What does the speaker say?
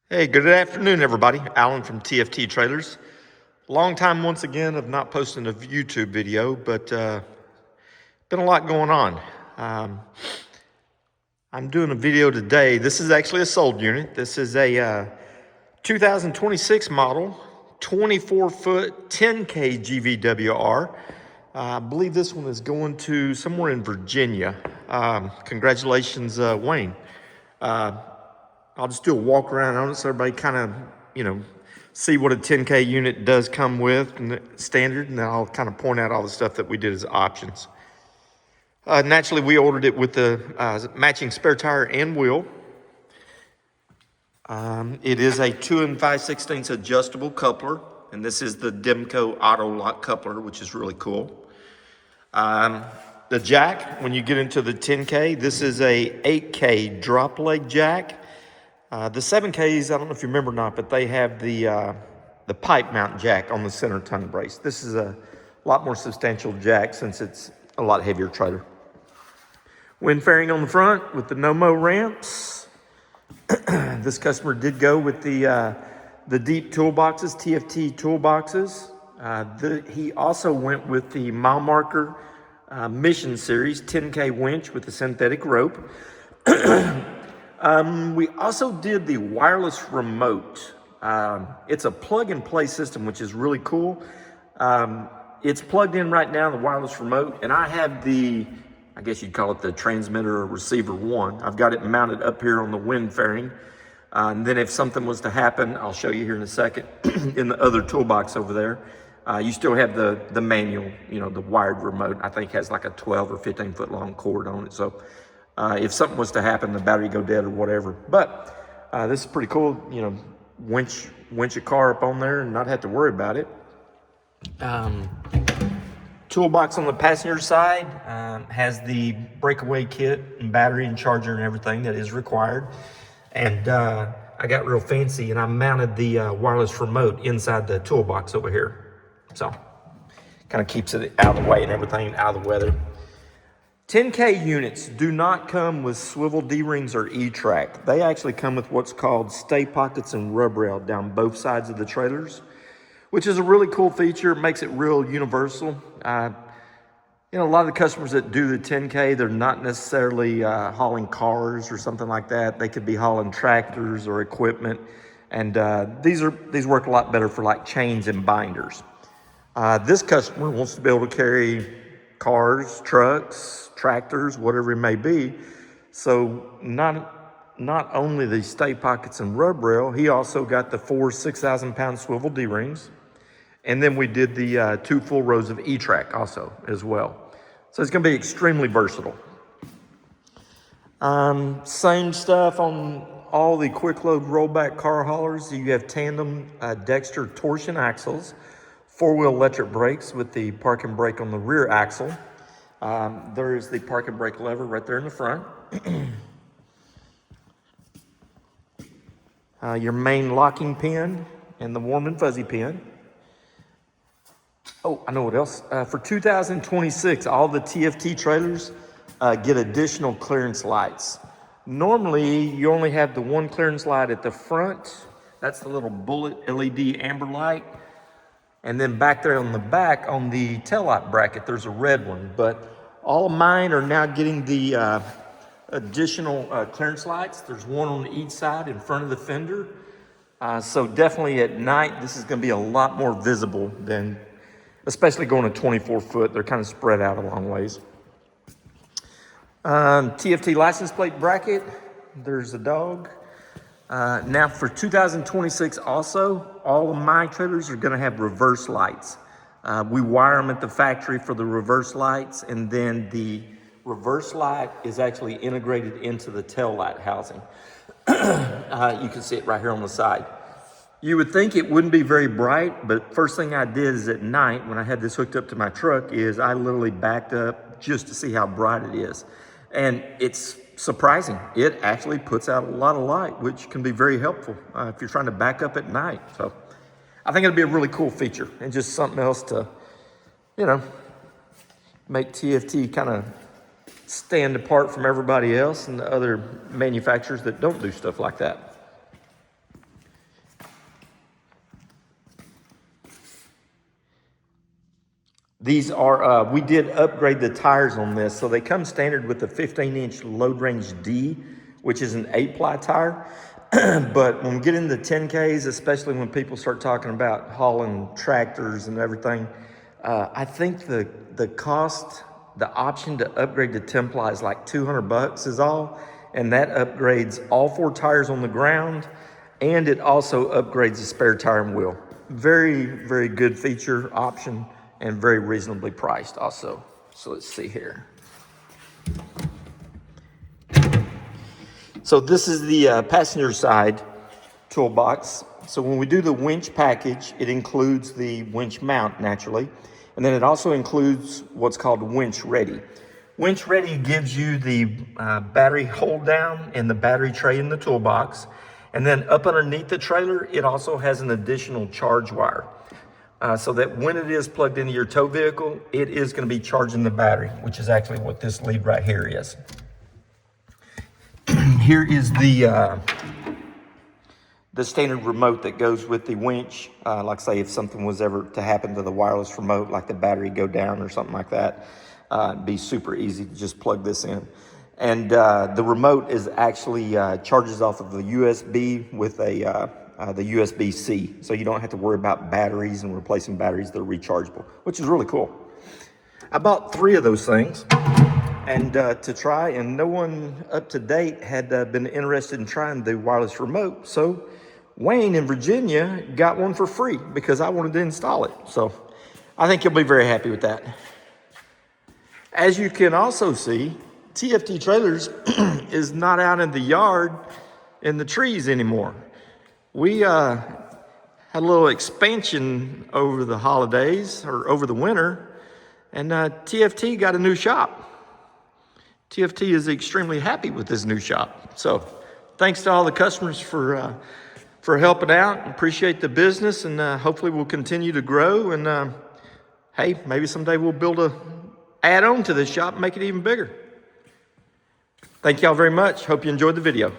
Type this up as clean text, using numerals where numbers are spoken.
Hey, good afternoon, everybody. Alan from TFT Trailers. Long time once again of not posting a YouTube video, but been a lot going on. Um, I'm doing a video today. This is actually a sold unit. This is a 2026 model, 24-foot, 10K GVWR. I believe this one is going to somewhere in Virginia. Congratulations, Wayne. I'll just do a walk around on it so everybody kind of, see what a 10K unit does come with and standard, and then I'll kind of point out all the stuff that we did as options. Naturally, we ordered it with the matching spare tire and wheel. It is a 2 5/16 adjustable coupler, and this is the Demco Auto Lock coupler, which is really cool. The jack, when you get into the 10K, this is a 8K drop leg jack. The 7Ks, I don't know if you remember or not, but they have the pipe mount jack on the center tongue brace. This is a lot more substantial jack since it's a lot heavier trailer. Wind fairing on the front with the no-mo ramps. This customer did go with the deep toolboxes, TFT toolboxes. He also went with the mile marker Mission Series 10K winch with the synthetic rope. We also did the wireless remote. It's a plug-and-play system, which is really cool. It's plugged in right now, the wireless remote, and I have I guess you'd call it the transmitter or receiver one. I've got it mounted up here on the wind fairing. And then if something was to happen, I'll show you here in a second, in the other toolbox over there, you still have the manual, the wired remote. I think has like a 12 or 15 foot long cord on it. So if something was to happen, the battery go dead or whatever. But this is pretty cool, winch a car up on there and not have to worry about it. Toolbox on the passenger side has the breakaway kit and battery and charger and everything that is required. And I got real fancy and I mounted the wireless remote inside the toolbox over here. So kind of keeps it out of the way and everything, out of the weather. 10K units do not come with swivel D-rings or E-track. They actually come with what's called stay pockets and rub rail down both sides of the trailers, which is a really cool feature. It makes it real universal. A lot of the customers that do the 10K, they're not necessarily hauling cars or something like that. They could be hauling tractors or equipment. And these work a lot better for like chains and binders. This customer wants to be able to carry cars, trucks, tractors, whatever it may be. So not only the stay pockets and rub rail, he also got the 4 6,000-pound swivel D-rings. And then we did the 2 full rows of E-track also as well. So it's gonna be extremely versatile. Same stuff on all the quick load rollback car haulers. You have tandem Dexter torsion axles, 4-wheel electric brakes with the park and brake on the rear axle. There is the park and brake lever right there in the front. Your main locking pin and the warm and fuzzy pin. Oh, I know what else. For 2026, all the TFT trailers get additional clearance lights. Normally, you only have the one clearance light at the front. That's the little bullet LED amber light. And then back there on the back, on the taillight bracket, there's a red one. But all of mine are now getting the additional clearance lights. There's one on each side in front of the fender. So definitely at night, this is going to be a lot more visible than, especially going a 24-foot. They're kind of spread out a long ways. TFT license plate bracket. There's a dog. Now for 2026 also, all of my trailers are going to have reverse lights. We wire them at the factory for the reverse lights, and then the reverse light is actually integrated into the tail light housing. You can see it right here on the side. You would think it wouldn't be very bright, but first thing I did is at night when I had this hooked up to my truck is I literally backed up just to see how bright it is. And it's surprising. It actually puts out a lot of light, which can be very helpful if you're trying to back up at night. So I think it'll be a really cool feature and just something else to, make TFT kind of stand apart from everybody else and the other manufacturers that don't do stuff like that. These are, we did upgrade the tires on this. So they come standard with the 15-inch Load Range D, which is an 8-ply tire. But when we get into 10Ks, especially when people start talking about hauling tractors and everything, I think the cost, the option to upgrade to 10-ply is like $200 is all. And that upgrades all 4 tires on the ground, and it also upgrades the spare tire and wheel. Very, very good feature option and very reasonably priced also. So let's see here. So this is the passenger side toolbox. So when we do the winch package, it includes the winch mount naturally. And then it also includes what's called Winch Ready. Winch Ready gives you the battery hold down and the battery tray in the toolbox. And then up underneath the trailer, it also has an additional charge wire. So that when it is plugged into your tow vehicle, it is going to be charging the battery, which is actually what this lead right here is. Here is the standard remote that goes with the winch. Like say if something was ever to happen to the wireless remote, like the battery go down or something like that, it'd be super easy to just plug this in. And the remote is actually charges off of the USB with the USB-C. So you don't have to worry about batteries and replacing batteries that are rechargeable, which is really cool. I bought 3 of those things and to try, and no one up to date had been interested in trying the wireless remote. So Wayne in Virginia got one for free because I wanted to install it. So I think you'll be very happy with that. As you can also see, TFT Trailers is not out in the yard in the trees anymore. We had a little expansion over the holidays or over the winter, and TFT got a new shop. TFT is extremely happy with this new shop. So thanks to all the customers for helping out. Appreciate the business, and hopefully we'll continue to grow. And hey, maybe someday we'll build a add-on to this shop and make it even bigger. Thank y'all very much. Hope you enjoyed the video.